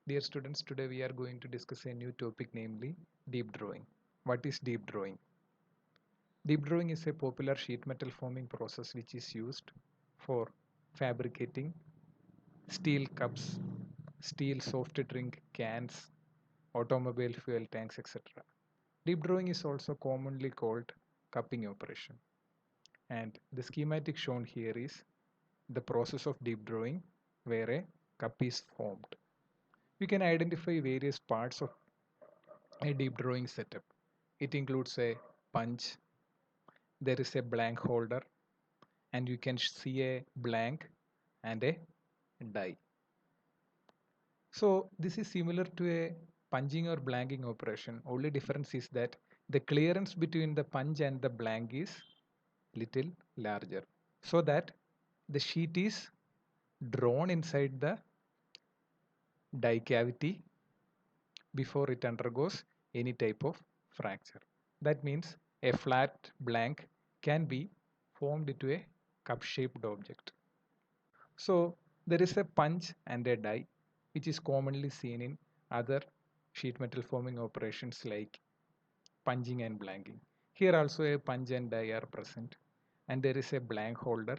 Dear students, today we are going to discuss a new topic, namely deep drawing. What is deep drawing? Deep drawing is a popular sheet metal forming process which is used for fabricating steel cups, steel soft drink cans, automobile fuel tanks, etc. Deep drawing is also commonly called cupping operation. And the schematic shown here is the process of deep drawing where a cup is formed. We can identify various parts of a deep drawing setup. It includes a punch, there is a blank holder, and you can see a blank and a die. So this is similar to a punching or blanking operation. Only difference is that the clearance between the punch and the blank is little larger, so that the sheet is drawn inside the die cavity before it undergoes any type of fracture. That means a flat blank can be formed into a cup-shaped object. So there is a punch and a die, which is commonly seen in other sheet metal forming operations like punching and blanking. Here also a punch and die are present, and there is a blank holder.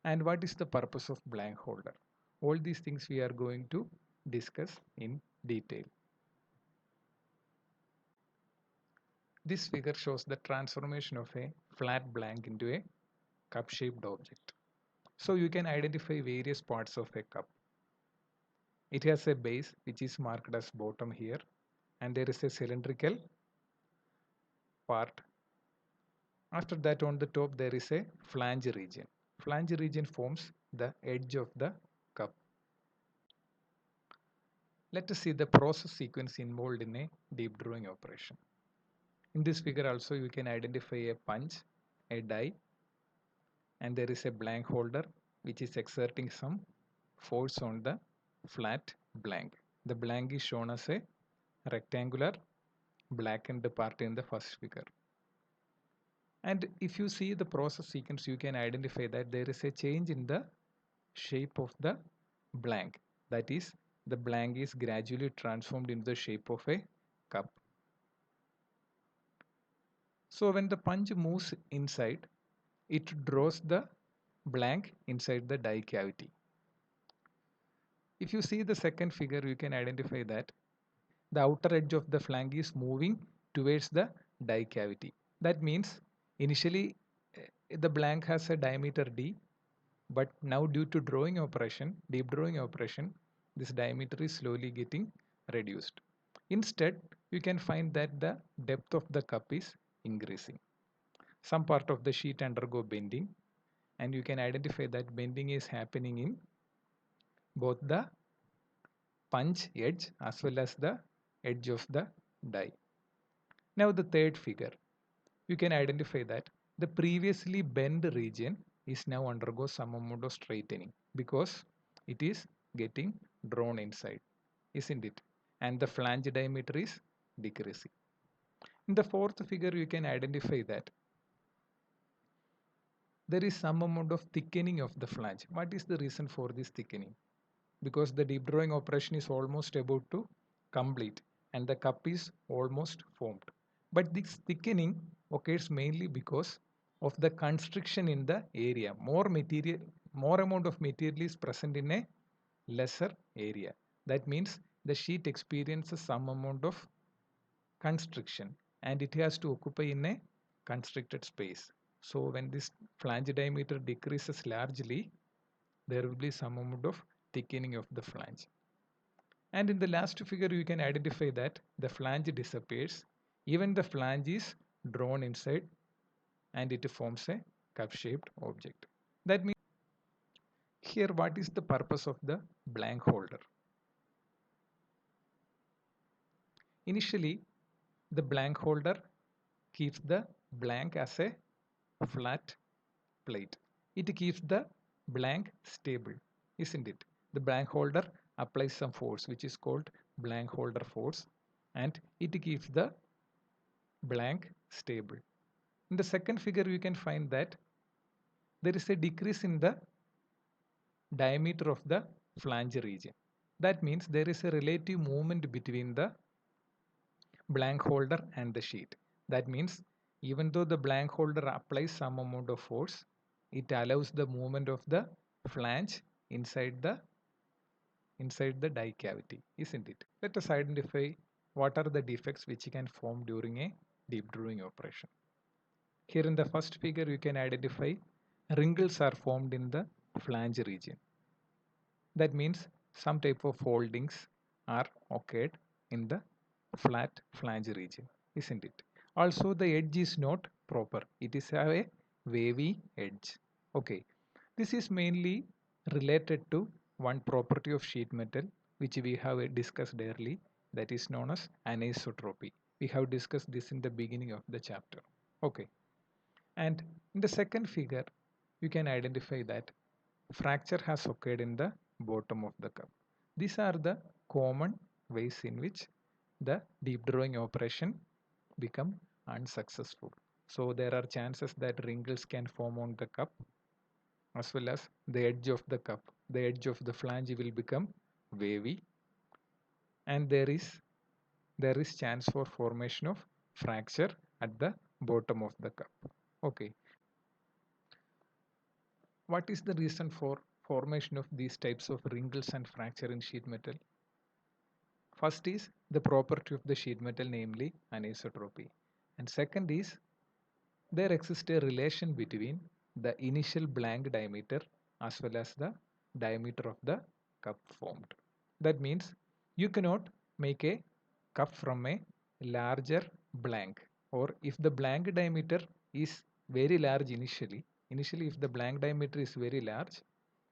And what is the purpose of blank holder? All these things we are going to discuss in detail. This figure shows the transformation of a flat blank into a cup-shaped object. So you can identify various parts of a cup. It has a base which is marked as bottom here, and there is a cylindrical part. After that, on the top there is a flange region. Flange region forms the edge of the cup. Let us see the process sequence involved in a deep drawing operation. In this figure also you can identify a punch, a die, and there is a blank holder which is exerting some force on the flat blank. The blank is shown as a rectangular blackened part in the first figure. And if you see the process sequence, you can identify that there is a change in the shape of the blank. That is, the blank is gradually transformed into the shape of a cup. So when the punch moves inside, it draws the blank inside the die cavity. If you see the second figure, you can identify that the outer edge of the flank is moving towards the die cavity. That means initially the blank has a diameter d, but now due to drawing operation, deep drawing operation, this diameter is slowly getting reduced. Instead, you can find that the depth of the cup is increasing. Some part of the sheet undergo bending, and you can identify that bending is happening in both the punch edge as well as the edge of the die. Now the third figure, you can identify that the previously bent region is now undergo some amount of straightening because it is getting drawn inside, isn't it? And the flange diameter is decreasing. In the fourth figure, you can identify that there is some amount of thickening of the flange. What is the reason for this thickening? Because the deep drawing operation is almost about to complete and the cup is almost formed. But this thickening occurs mainly because of the constriction in the area. More amount of material is present in a lesser area. That means the sheet experiences some amount of constriction and it has to occupy in a constricted space. So when this flange diameter decreases largely, there will be some amount of thickening of the flange. And in the last figure, you can identify that the flange disappears. Even the flange is drawn inside and it forms a cup-shaped object. That means here what is the purpose of the blank holder? Initially, the blank holder keeps the blank as a flat plate. It keeps the blank stable, isn't it? The blank holder applies some force which is called blank holder force and it keeps the blank stable. In the second figure, you can find that there is a decrease in the diameter of the flange region. That means there is a relative movement between the blank holder and the sheet. That means even though the blank holder applies some amount of force, it allows the movement of the flange inside the die cavity, isn't it? Let us identify what are the defects which can form during a deep drawing operation. Here in the first figure, you can identify wrinkles are formed in the flange region. That means some type of foldings are occurred in the flat flange region, isn't it? Also, the edge is not proper. It is a wavy edge. Okay, this is mainly related to one property of sheet metal which we have discussed earlier, that is known as anisotropy. We have discussed this in the beginning of the chapter. Okay, and in the second figure, you can identify that fracture has occurred in the bottom of the cup. These are the common ways in which the deep drawing operation become unsuccessful. So there are chances that wrinkles can form on the cup as well as the edge of the cup. The edge of the flange will become wavy, and there is chance for formation of fracture at the bottom of the cup. Okay, what is the reason for formation of these types of wrinkles and fracture in sheet metal? First is the property of the sheet metal, namely anisotropy. And second is there exists a relation between the initial blank diameter as well as the diameter of the cup formed. That means you cannot make a cup from a larger blank, or if the blank diameter is very large initially if the blank diameter is very large,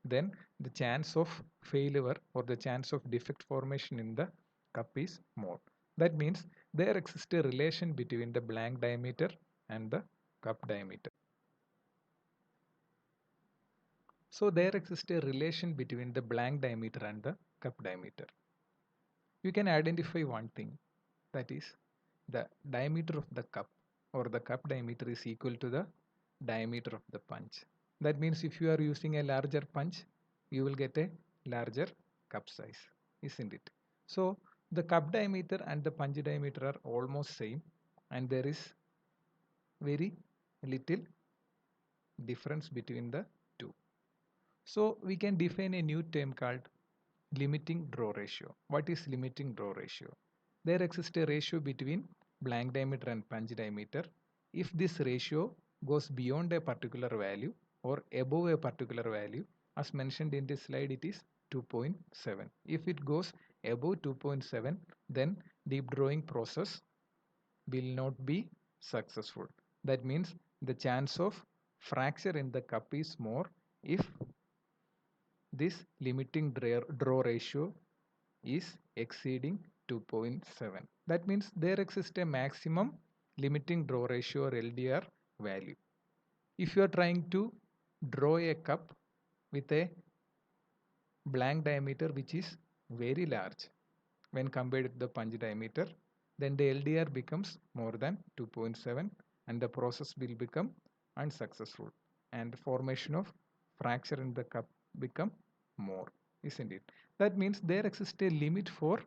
then the chance of failure or the chance of defect formation in the cup is more. That means there exists a relation between the blank diameter and the cup diameter. So there exists a relation between the blank diameter and the cup diameter. You can identify one thing, that is the diameter of the cup or the cup diameter is equal to the diameter of the punch. That means if you are using a larger punch, you will get a larger cup size, isn't it? So the cup diameter and the punch diameter are almost same, and there is very little difference between the two. So we can define a new term called limiting draw ratio. What is limiting draw ratio? There exists a ratio between blank diameter and punch diameter. If this ratio goes beyond a particular value or above a particular value, as mentioned in this slide, it is 2.7. If it goes above 2.7, then deep drawing process will not be successful. That means the chance of fracture in the cup is more if this limiting draw ratio is exceeding 2.7. That means there exists a maximum limiting draw ratio or LDR value. If you are trying to draw a cup with a blank diameter which is very large when compared with the punch diameter, then the LDR becomes more than 2.7 and the process will become unsuccessful and formation of fracture in the cup become more, isn't it? That means there exists a limit for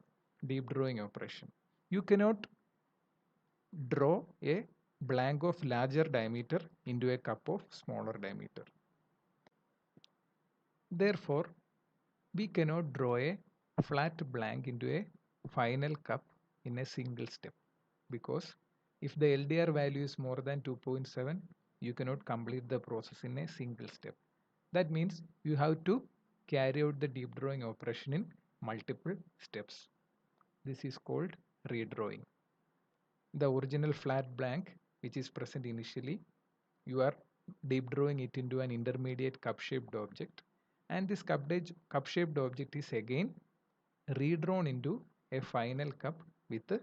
deep drawing operation. You cannot draw a blank of larger diameter into a cup of smaller diameter. Therefore, we cannot draw a flat blank into a final cup in a single step, because if the LDR value is more than 2.7, you cannot complete the process in a single step. That means you have to carry out the deep drawing operation in multiple steps. This is called redrawing. The original flat blank which is present initially, you are deep drawing it into an intermediate cup shaped object, and this cup shaped object is again redrawn into a final cup with a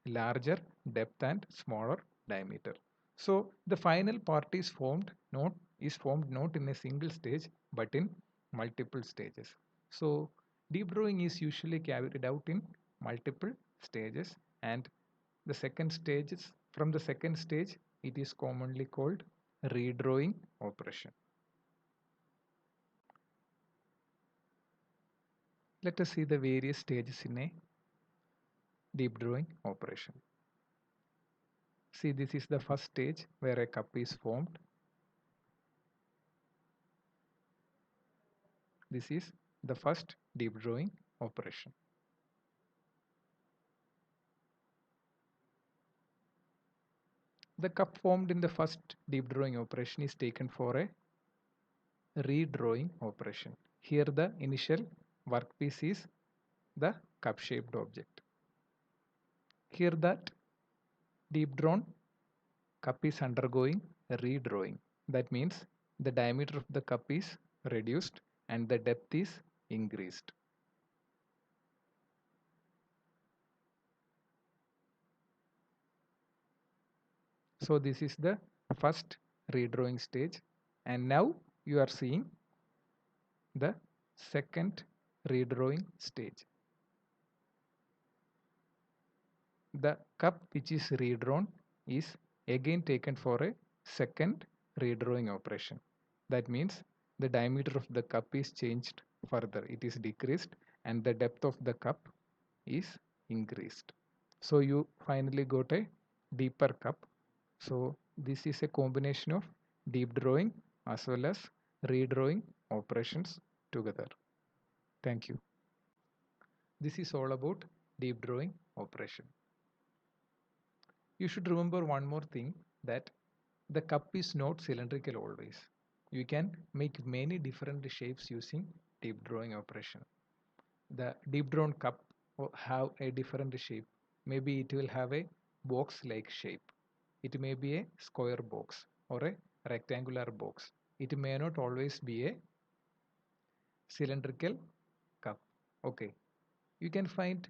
larger depth and smaller diameter. So the final part is formed not in a single stage but in multiple stages. So deep drawing is usually carried out in multiple stages, and the second stage is from the second stage it is commonly called redrawing operation. Let us see the various stages in a deep drawing operation. See, this is the first stage where a cup is formed. This is the first deep drawing operation. The cup formed in the first deep drawing operation is taken for a redrawing operation. Here the initial workpiece is the cup-shaped object. Here that deep drawn cup is undergoing redrawing. That means the diameter of the cup is reduced and the depth is increased. So this is the first redrawing stage, and now you are seeing the second redrawing stage. The cup which is redrawn is again taken for a second redrawing operation. That means the diameter of the cup is changed further. It is decreased and the depth of the cup is increased. So you finally got a deeper cup. So this is a combination of deep drawing as well as redrawing operations together. Thank you. This is all about deep drawing operation. You should remember one more thing, that the cup is not cylindrical always. You can make many different shapes using deep drawing operation. The deep drawn cup will have a different shape. Maybe it will have a box like shape. It may be a square box or a rectangular box. It may not always be a cylindrical cup. Okay. You can find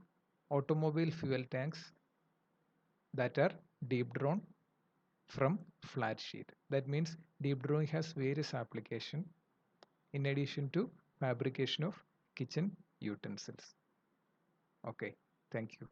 automobile fuel tanks that are deep drawn from flat sheet. That means deep drawing has various applications in addition to fabrication of kitchen utensils. Okay, thank you.